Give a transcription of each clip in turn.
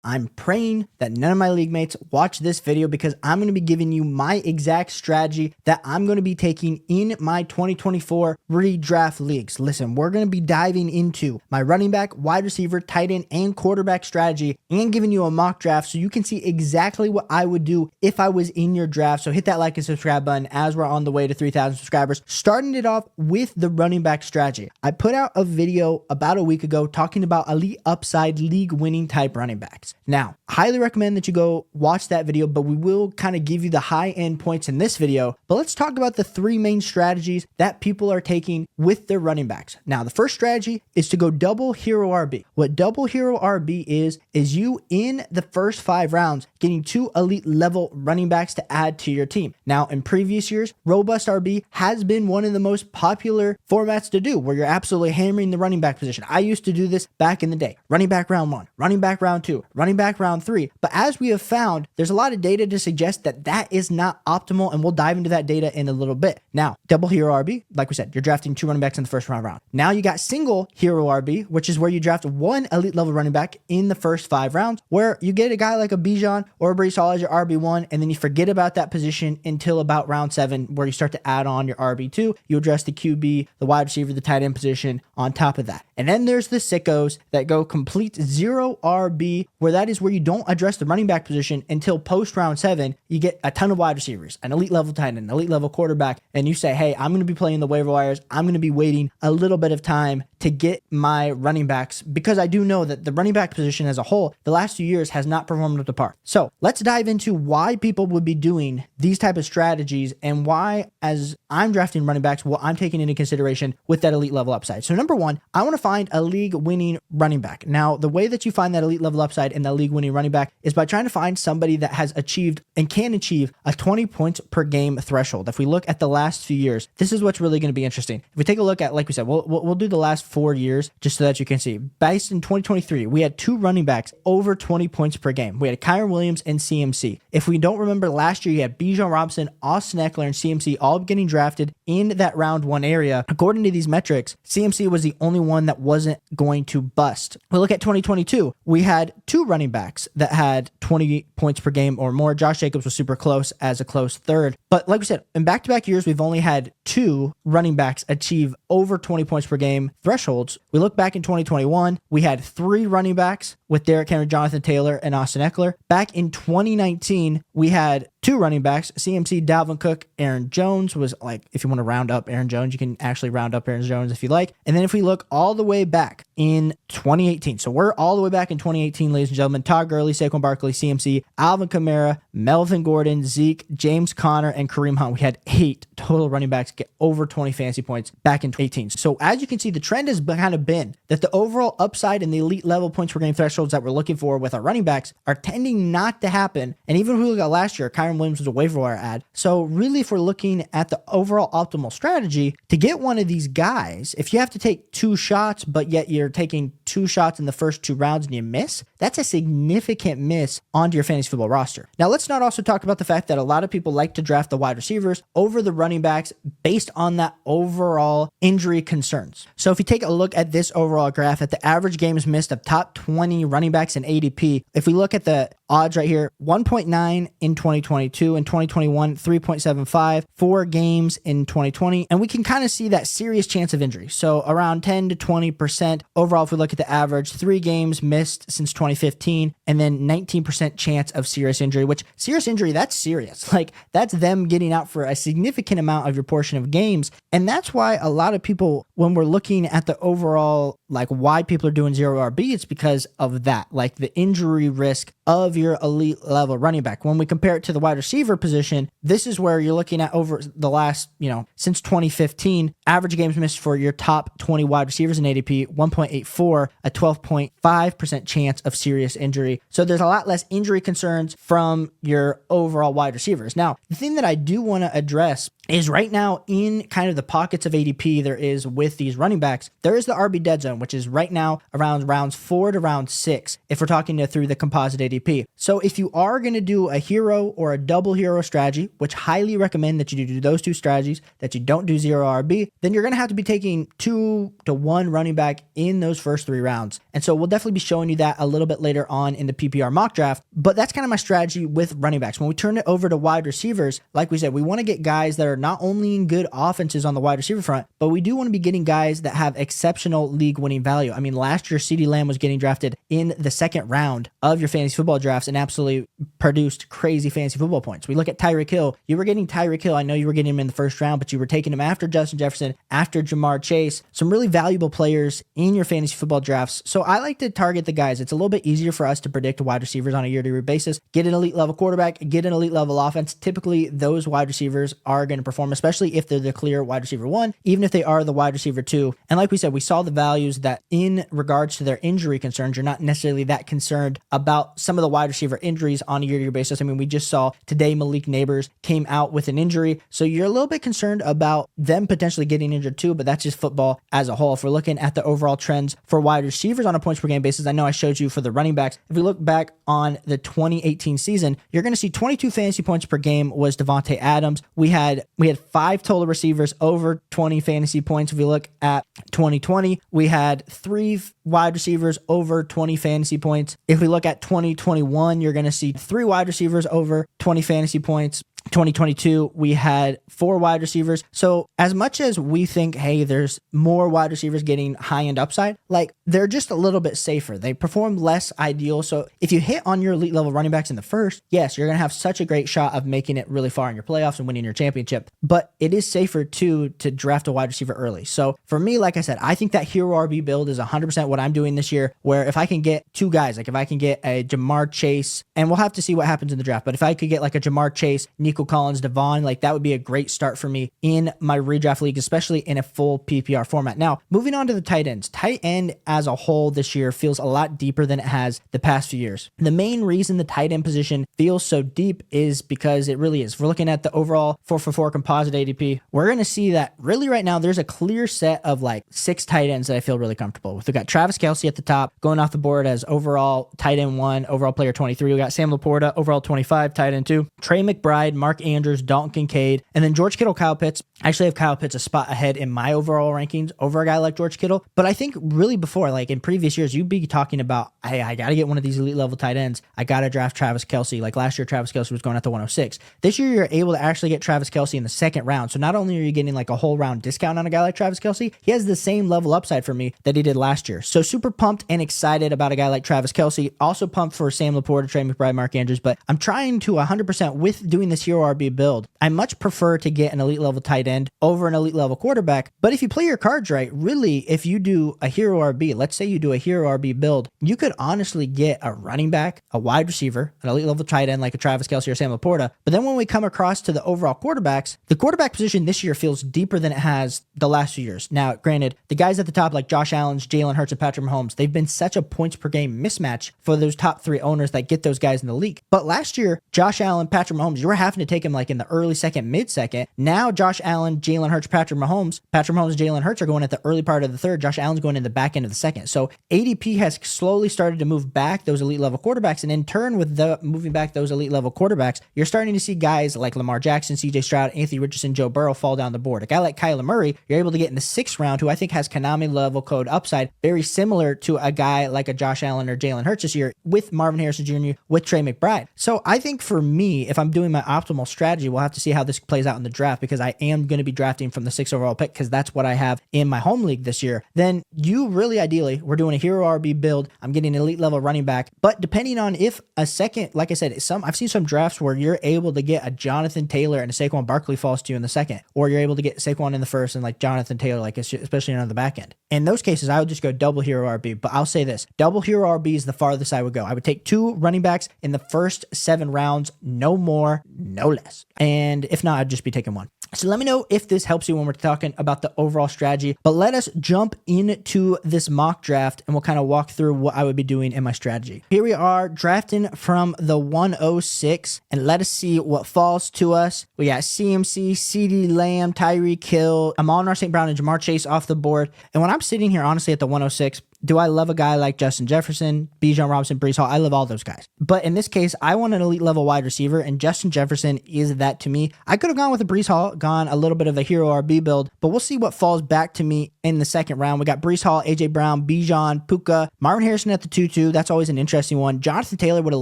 I'm praying that none of my league mates watch this video because I'm going to be giving you my exact strategy that I'm going to be taking in my 2024 redraft leagues. Listen, we're going to be diving into my running back, wide receiver, tight end, and quarterback strategy and giving you a mock draft so you can see exactly what I would do if I was in your draft. So hit that like and subscribe button as we're on the way to 3,000 subscribers. Starting it off with the running back strategy. I put out a video about a week ago talking about elite upside league winning type running backs. Now, highly recommend that you go watch that video, but we will kind of give you the high end points in this video. But let's talk about the three main strategies that people are taking with their running backs. Now, the first strategy is to go double hero RB. What double hero RB is you in the first 5 rounds getting 2 elite level running backs to add to your team. Now, in previous years, robust RB has been one of the most popular formats to do where you're absolutely hammering the running back position. I used to do this back in the day. Running back round 1, running back round 2, running back round 3. But as we have found, there's a lot of data to suggest that that is not optimal, and we'll dive into that data in a little bit. Now, double hero RB, like we said, you're drafting 2 running backs in the first round. Now you got single hero RB, which is where you draft 1 elite level running back in the first 5 rounds, where you get a guy like a Bijan or a Breece Hall as your RB1, and then you forget about that position until about round 7, where you start to add on your RB2. You address the QB, the wide receiver, the tight end position on top of that. And then there's the sickos that go complete 0 RB, where that is where you don't address the running back position until post round 7. You get a ton of wide receivers, an elite level tight end, an elite level quarterback, and you say, hey, I'm going to be playing the waiver wires. I'm going to be waiting a little bit of time to get my running backs, because I do know that the running back position as a whole, the last few years has not performed up to par. So let's dive into why people would be doing these type of strategies and why, as I'm drafting running backs, what I'm taking into consideration with that elite level upside. So number one, I want to find a league winning running back. Now, the way that you find that elite level upside and that league winning running back is by trying to find somebody that has achieved and can achieve a 20 points per game threshold. If we look at the last few years, this is what's really going to be interesting. If we take a look at, like we said, we'll do the last 4 years just so that you can see. Based in 2023, we had 2 running backs over 20 points per game. We had Kyren Williams and CMC. If we don't remember, last year you had Bijan Robinson, Austin Eckler, and CMC all getting drafted in that round 1 area. According to these metrics, CMC was the only one that wasn't going to bust. We look at 2022, we had 2 running backs that had 20 points per game or more. Josh Jacobs was super close as a close third. But like we said, in back-to-back years, we've only had 2 running backs achieve over 20 points per game thresholds. We look back in 2021, we had 3 running backs with Derrick Henry, Jonathan Taylor, and Austin Eckler. Back in 2019, we had 2 running backs, CMC, Dalvin Cook, Aaron Jones was like, if you want to round up Aaron Jones, you can actually round up Aaron Jones if you like. And then if we look all the way back in 2018, so we're all the way back in 2018, ladies and gentlemen, Todd Gurley, Saquon Barkley, CMC, Alvin Kamara, Melvin Gordon, Zeke, James Conner, and Kareem Hunt. We had 8 total running backs get over 20 fantasy points back in 2018. So as you can see, the trend has kind of been that the overall upside and the elite level points per game thresholds that we're looking for with our running backs are tending not to happen. And even if we look at last year, Kyren Williams was a waiver wire ad. So really, if we're looking at the overall optimal strategy to get one of these guys, if you have to take 2 shots, but yet you're taking 2 shots in the first 2 rounds and you miss, that's a significant miss onto your fantasy football roster. Now, let's not also talk about the fact that a lot of people like to draft the wide receivers over the running backs based on that overall injury concerns. So if you take a look at this overall graph at the average games missed of top 20 running backs in ADP, if we look at the odds right here, 1.9 in 2022, in 2021, 3.75, 4 games in 2020, and we can kind of see that serious chance of injury. So around 10 to 20% overall, if we look at the average, 3 games missed since 2015, and then 19% chance of serious injury, which serious injury, that's serious. Like, that's them getting out for a significant amount of your portion of games. And that's why a lot of people, when we're looking at the overall, like why people are doing 0 RB, it's because of that, like the injury risk of your elite level running back. When we compare it to the wide receiver position, this is where you're looking at over the last, since 2015, average games missed for your top 20 wide receivers in ADP, 1.84, a 12.5% chance of serious injury. So there's a lot less injury concerns from your overall wide receivers. Now, the thing that I do want to address is right now in kind of the pockets of ADP there is with these running backs, there is the RB dead zone, which is right now around rounds 4 to round 6, if we're talking through the composite ADP. So if you are going to do a hero or a double hero strategy, which highly recommend that you do those two strategies, that you don't do 0 RB, then you're going to have to be taking 2 to 1 running back in those first 3 rounds. And so we'll definitely be showing you that a little bit later on in the PPR mock draft, but that's kind of my strategy with running backs. When we turn it over to wide receivers, like we said, we want to get guys that are not only in good offenses on the wide receiver front, but we do want to be getting guys that have exceptional league winning value. I mean, last year, CeeDee Lamb was getting drafted in the second round of your fantasy football drafts and absolutely produced crazy fantasy football points. We look at Tyreek Hill. You were getting Tyreek Hill. I know you were getting him in the first round, but you were taking him after Justin Jefferson, after Jamar Chase, some really valuable players in your fantasy football drafts. So I like to target the guys. It's a little bit easier for us to predict wide receivers on a year-to-year basis. Get an elite level quarterback, get an elite level offense. Typically, those wide receivers are going to perform, especially if they're the clear wide receiver 1, even if they are the wide receiver 2. And like we said, we saw the values that in regards to their injury concerns, you're not necessarily that concerned about some of the wide receiver injuries on a year-to-year basis. I mean, we just saw today Malik Neighbors came out with an injury. So you're a little bit concerned about them potentially getting injured too, but that's just football as a whole. If we're looking at the overall trends for wide receivers on a points per game basis, I know I showed you for the running backs. If we look back on the 2018 season, you're going to see 22 fantasy points per game was Devontae Adams. We had 5 total receivers over 20 fantasy points. If we look at 2020, we had 3 wide receivers over 20 fantasy points. If we look at 2021, you're going to see 3 wide receivers over 20 fantasy points. 2022, we had 4 wide receivers. So as much as we think, hey, there's more wide receivers getting high-end upside, like they're just a little bit safer. They perform less ideal. So if you hit on your elite level running backs in the first, yes, you're going to have such a great shot of making it really far in your playoffs and winning your championship. But it is safer too to draft a wide receiver early. So for me, like I said, I think that hero RB build is 100% what I'm doing this year, where if I can get 2 guys, like if I can get a Jamar Chase, and we'll have to see what happens in the draft, but if I could get like a Jamar Chase, Nico Collins, Devon, like that would be a great start for me in my redraft league, especially in a full PPR format. Now, moving on to the tight ends. Tight end as a whole this year feels a lot deeper than it has the past few years. The main reason the tight end position feels so deep is because it really is. If we're looking at the overall 4for4 composite ADP, we're going to see that really right now there's a clear set of like 6 tight ends that I feel really comfortable with. We've got Travis Kelce at the top, going off the board as overall tight end 1, overall player 23. We got Sam Laporta, overall 25, tight end 2. Trey McBride, Mark Andrews, Dalton Kincaid, and then George Kittle, Kyle Pitts. I actually have Kyle Pitts a spot ahead in my overall rankings over a guy like George Kittle. But I think really before, like in previous years, you'd be talking about, hey, I got to get one of these elite level tight ends. I got to draft Travis Kelce. Like last year, Travis Kelce was going at the 106. This year, you're able to actually get Travis Kelce in the second round. So not only are you getting like a whole round discount on a guy like Travis Kelce, he has the same level upside for me that he did last year. So super pumped and excited about a guy like Travis Kelce. Also pumped for Sam Laporta, Trey McBride, Mark Andrews. But I'm trying to 100% with doing this hero RB build. I much prefer to get an elite level tight end over an elite level quarterback. But if you play your cards right, really, if you do a hero RB, let's say you do a hero RB build, you could honestly get a running back, a wide receiver, an elite level tight end like a Travis Kelce or Sam Laporta. But then when we come across to the overall quarterbacks, the quarterback position this year feels deeper than it has the last few years. Now, granted, the guys at the top like Josh Allen, Jalen Hurts, and Patrick Mahomes, they've been such a points per game mismatch for those top 3 owners that get those guys in the league. But last year, Josh Allen, Patrick Mahomes, you were having to take him like in the early second, mid second. Now Josh Allen, Jalen Hurts, Patrick Mahomes, Jalen Hurts are going at the early part of the third. Josh Allen's going in the back end of the second. So ADP has slowly started to move back those elite level quarterbacks. And in turn, with the moving back those elite level quarterbacks, you're starting to see guys like Lamar Jackson, CJ Stroud, Anthony Richardson, Joe Burrow fall down the board. A guy like Kyler Murray, you're able to get in the 6th round, who I think has Konami level code upside, very similar to a guy like a Josh Allen or Jalen Hurts this year with Marvin Harrison Jr., with Trey McBride. So I think for me, if I'm doing my optimal strategy, we'll have to see how this plays out in the draft, because I am going to be drafting from the 6th overall pick, because that's what I have in my home league this year. Then you really ideally, we're doing a hero RB build. I'm getting an elite level running back, but depending on if a second, like I said, I've seen some drafts where you're able to get a Jonathan Taylor and a Saquon Barkley falls to you in the second, or you're able to get Saquon in the first and like Jonathan Taylor, like especially on the back end. In those cases, I would just go double hero RB, but I'll say this, double hero RB is the farthest I would go. I would take 2 running backs in the first 7 rounds, no more, no less. And if not, I'd just be taking 1. So let me know if this helps you when we're talking about the overall strategy. But let us jump into this mock draft and we'll kind of walk through what I would be doing in my strategy. Here we are drafting from the 106 and let us see what falls to us. We got CMC, CeeDee Lamb, Tyreek Hill, Amon-Ra St. Brown, and Jamar Chase off the board. And when I'm sitting here, honestly, at the 106, do I love a guy like Justin Jefferson, Bijan Robinson, Breece Hall? I love all those guys. But in this case, I want an elite level wide receiver, and Justin Jefferson is that to me. I could have gone with a Breece Hall, gone a little bit of a hero RB build, but we'll see what falls back to me in the second round. We got Breece Hall, AJ Brown, Bijan, Puka, Marvin Harrison at the 2-2. That's always an interesting one. Jonathan Taylor, would have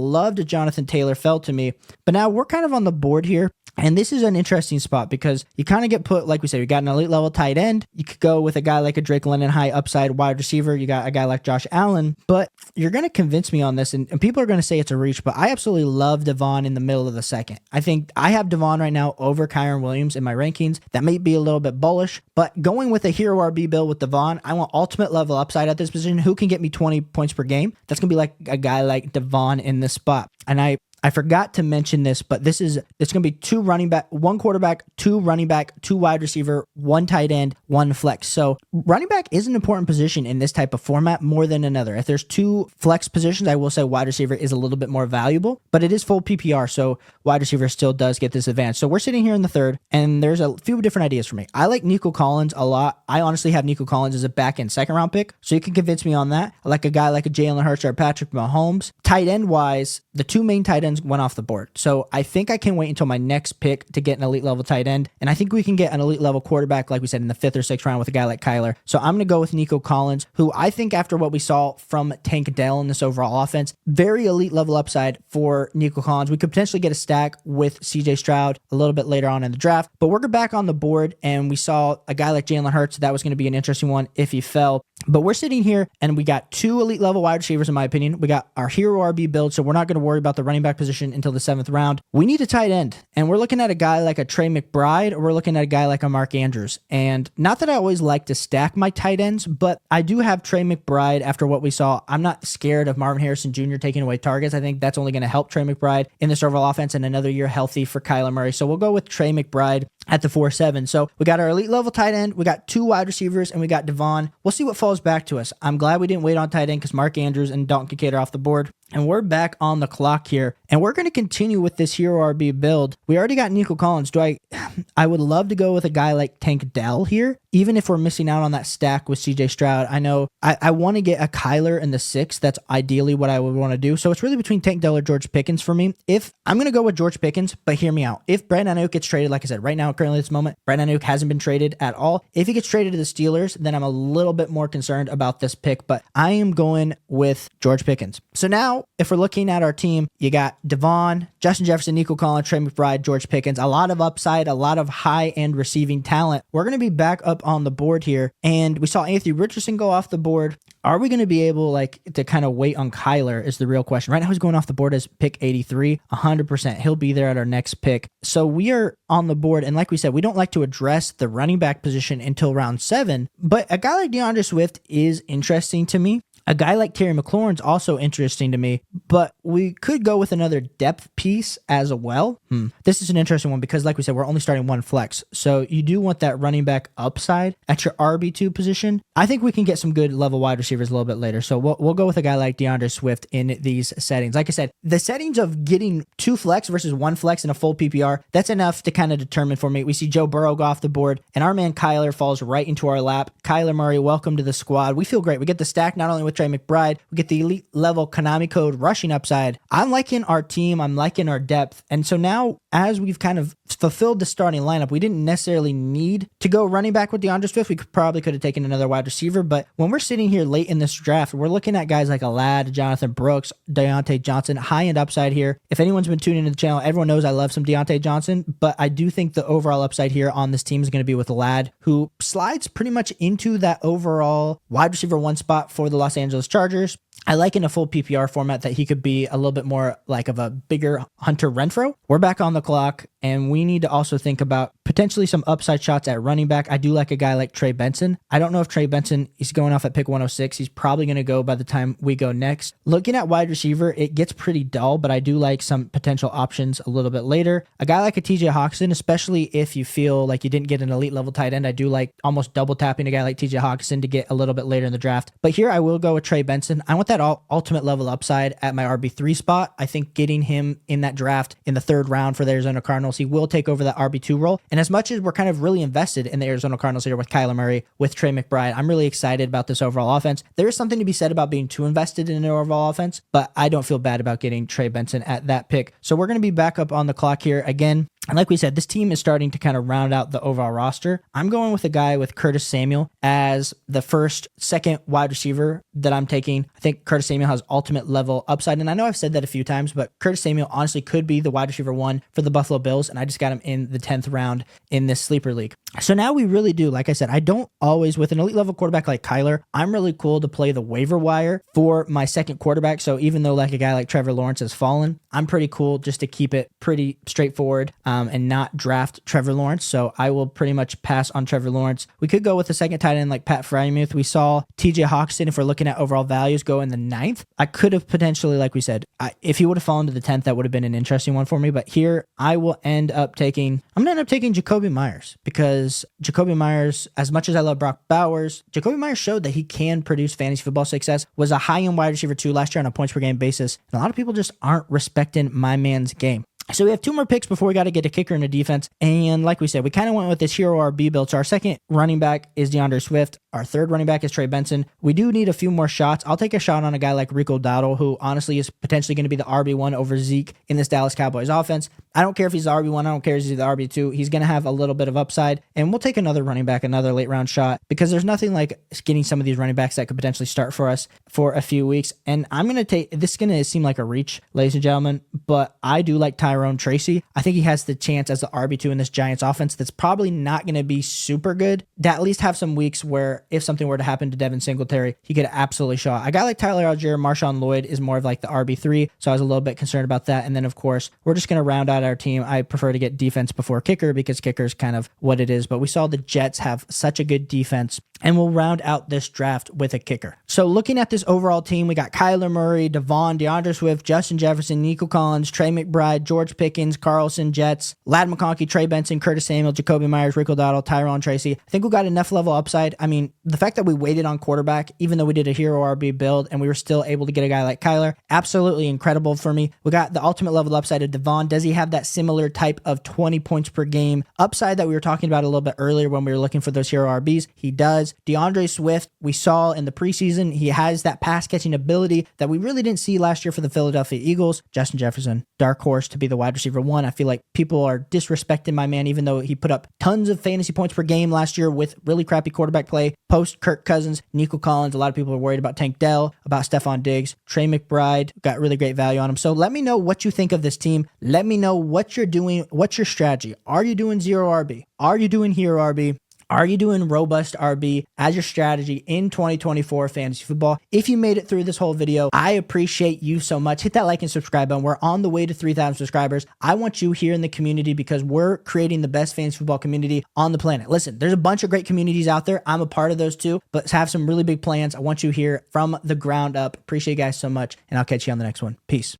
loved if Jonathan Taylor fell to me. But now we're kind of on the board here. And this is an interesting spot because you kind of get put, like we said, we got an elite level tight end. You could go with a guy like a Drake London, high upside wide receiver. You got a guy like Josh Allen, but you're going to convince me on this. And people are going to say it's a reach, but I absolutely love Devon in the middle of the second. I think I have Devon right now over Kyren Williams in my rankings. That may be a little bit bullish, but going with a hero RB build with Devon, I want ultimate level upside at this position. Who can get me 20 points per game? That's going to be like a guy like Devon in this spot. And I forgot to mention this, but it's going to be 2 running back, 1 quarterback, 2 running back, 2 wide receiver, 1 tight end, 1 flex. So running back is an important position in this type of format more than another. If there's 2 flex positions, I will say wide receiver is a little bit more valuable, but it is full PPR. So wide receiver still does get this advantage. So we're sitting here in the third and there's a few different ideas for me. I like Nico Collins a lot. I honestly have Nico Collins as a back end second round pick. So you can convince me on that. I like a guy like a Jalen Hurts or Patrick Mahomes. Tight end wise, the 2 main tight ends went off the board. So I think I can wait until my next pick to get an elite level tight end. And I think we can get an elite level quarterback, like we said, in the 5th or 6th round with a guy like Kyler. So I'm going to go with Nico Collins, who I think after what we saw from Tank Dell in this overall offense, very elite level upside for Nico Collins. We could potentially get a stack with CJ Stroud a little bit later on in the draft, but we're back on the board and we saw a guy like Jalen Hurts. That was going to be an interesting one if he fell. But we're sitting here and we got 2 elite level wide receivers, in my opinion. We got our hero RB build, so we're not going to worry about the running back position until the 7th round. We need a tight end, and we're looking at a guy like a Trey McBride, or we're looking at a guy like a Mark Andrews. And not that I always like to stack my tight ends, but I do have Trey McBride after what we saw. I'm not scared of Marvin Harrison Jr. taking away targets. I think that's only going to help Trey McBride in this overall offense and another year healthy for Kyler Murray. So we'll go with Trey McBride at the 4-7. So we got our elite level tight end, we got 2 wide receivers, and we got Devon. We'll see what falls back to us. I'm glad we didn't wait on tight end because Mark Andrews and Dalton Kincaid are off the board. And we're back on the clock here. And we're going to continue with this hero RB build. We already got Nico Collins. I would love to go with a guy like Tank Dell here, even if we're missing out on that stack with CJ Stroud. I know I want to get a Kyler in the 6th. That's ideally what I would want to do. So it's really between Tank Dell or George Pickens for me. If I'm going to go with George Pickens, but hear me out. If Brandon Ayuk gets traded, like I said, right now, currently at this moment, Brandon Ayuk hasn't been traded at all. If he gets traded to the Steelers, then I'm a little bit more concerned about this pick, but I am going with George Pickens. So now, if we're looking at our team, you got Devon, Justin Jefferson, Nico Collins, Trey McBride, George Pickens, a lot of upside, a lot of high-end receiving talent. We're going to be back up on the board here, and we saw Anthony Richardson go off the board. Are we going to be able to kind of wait on Kyler is the real question. Right now he's going off the board as pick 83, 100%. He'll be there at our next pick. So we are on the board, and like we said, we don't like to address the running back position until round 7, but a guy like DeAndre Swift is interesting to me. A guy like Terry McLaurin's also interesting to me, but we could go with another depth piece as well. This is an interesting one because, like we said, we're only starting 1 flex. So you do want that running back upside at your RB2 position. I think we can get some good level wide receivers a little bit later. So we'll go with a guy like DeAndre Swift in these settings. Like I said, the settings of getting 2 flex versus 1 flex in a full PPR, that's enough to kind of determine for me. We see Joe Burrow go off the board, and our man Kyler falls right into our lap. Kyler Murray, welcome to the squad. We feel great. We get the stack not only with Trey McBride, we get the elite level Konami code rushing upside. I'm liking our team. I'm liking our depth. And so now, as we've kind of fulfilled the starting lineup, we didn't necessarily need to go running back with DeAndre Swift. We probably could have taken another wide receiver. But when we're sitting here late in this draft, we're looking at guys like Alad, Jonathan Brooks, Deontay Johnson, high-end upside here. If anyone's been tuning into the channel, everyone knows I love some Deontay Johnson, but I do think the overall upside here on this team is going to be with Alad, who slides pretty much into that overall wide receiver 1 spot for the Los Angeles Chargers. I like in a full PPR format that he could be a little bit more like of a bigger Hunter Renfrow. We're back on the clock. And we need to also think about potentially some upside shots at running back. I do like a guy like Trey Benson. I don't know if Trey Benson is going off at pick 106. He's probably going to go by the time we go next. Looking at wide receiver, it gets pretty dull, but I do like some potential options a little bit later. A guy like a TJ Hawkinson, especially if you feel like you didn't get an elite level tight end, I do like almost double tapping a guy like TJ Hawkinson to get a little bit later in the draft. But here I will go with Trey Benson. I want that ultimate level upside at my RB3 spot. I think getting him in that draft in the 3rd round for the Arizona Cardinals, he will take over that RB2 role. And as much as we're kind of really invested in the Arizona Cardinals here with Kyler Murray, with Trey McBride, I'm really excited about this overall offense. There is something to be said about being too invested in an overall offense, but I don't feel bad about getting Trey Benson at that pick. So we're going to be back up on the clock here again. And like we said, this team is starting to kind of round out the overall roster. I'm going with a guy with Curtis Samuel as the second wide receiver that I'm taking. I think Curtis Samuel has ultimate level upside. And I know I've said that a few times, but Curtis Samuel honestly could be the wide receiver 1 for the Buffalo Bills. And I just got him in the 10th round in this sleeper league. So now we really do, like I said, I don't always, with an elite level quarterback like Kyler, I'm really cool to play the waiver wire for my second quarterback. So even though like a guy like Trevor Lawrence has fallen, I'm pretty cool just to keep it pretty straightforward and not draft Trevor Lawrence. So I will pretty much pass on Trevor Lawrence. We could go with a second tight end like Pat Freiermuth. We saw TJ Hawkinson, if we're looking at overall values, go in the 9th. I could have potentially, like we said, if he would have fallen to the 10th, that would have been an interesting one for me. But here I will I'm going to end up taking Jacoby Myers, because Jacoby Myers, as much as I love Brock Bowers, Jacoby Myers showed that he can produce fantasy football success, was a high-end wide receiver 2 last year on a points per game basis. And a lot of people just aren't respecting my man's game. So we have 2 more picks before we got to get a kicker and a defense. And like we said, we kind of went with this hero RB build. So our second running back is DeAndre Swift. Our third running back is Trey Benson. We do need a few more shots. I'll take a shot on a guy like Rico Dowdle, who honestly is potentially going to be the RB1 over Zeke in this Dallas Cowboys offense. I don't care if he's the RB1. I don't care if he's the RB2. He's going to have a little bit of upside. And we'll take another running back, another late round shot, because there's nothing like getting some of these running backs that could potentially start for us for a few weeks. And I'm going to take, this is going to seem like a reach, ladies and gentlemen, but I do like Tyrone Tracy. I think he has the chance as the RB2 in this Giants offense that's probably not going to be super good, to at least have some weeks where if something were to happen to Devin Singletary, he could absolutely show out. A guy like Tyler Algier, Marshawn Lloyd is more of like the RB3, so I was a little bit concerned about that. And then, of course, we're just going to round out our team. I prefer to get defense before kicker because kicker is kind of what it is, but we saw the Jets have such a good defense, and we'll round out this draft with a kicker. So looking at this overall team, we got Kyler Murray, Devon, DeAndre Swift, Justin Jefferson, Nico Collins, Trey McBride, George Pickens, Carlson, Jets, Ladd McConkey, Trey Benson, Curtis Samuel, Jacoby Myers, Rico Dowdle, Tyrone Tracy. I think we got enough level upside. I mean, the fact that we waited on quarterback, even though we did a hero RB build and we were still able to get a guy like Kyler, absolutely incredible for me. We got the ultimate level upside of Devon. Does he have that similar type of 20 points per game upside that we were talking about a little bit earlier when we were looking for those hero RBs? He does. DeAndre Swift, we saw in the preseason, he has that pass catching ability that we really didn't see last year for the Philadelphia Eagles. Justin Jefferson, dark horse to be the wide receiver 1. I feel like people are disrespecting my man, even though he put up tons of fantasy points per game last year with really crappy quarterback play. Post Kirk Cousins, Nico Collins, a lot of people are worried about Tank Dell, about Stephon Diggs. Trey McBride, got really great value on him. So let me know what you think of this team. Let me know what you're doing. What's your strategy? Are you doing zero RB? Are you doing hero RB? Are you doing robust RB as your strategy in 2024 fantasy football? If you made it through this whole video, I appreciate you so much. Hit that like and subscribe button. We're on the way to 3,000 subscribers. I want you here in the community because we're creating the best fantasy football community on the planet. Listen, there's a bunch of great communities out there. I'm a part of those too, but have some really big plans. I want you here from the ground up. Appreciate you guys so much, and I'll catch you on the next one. Peace.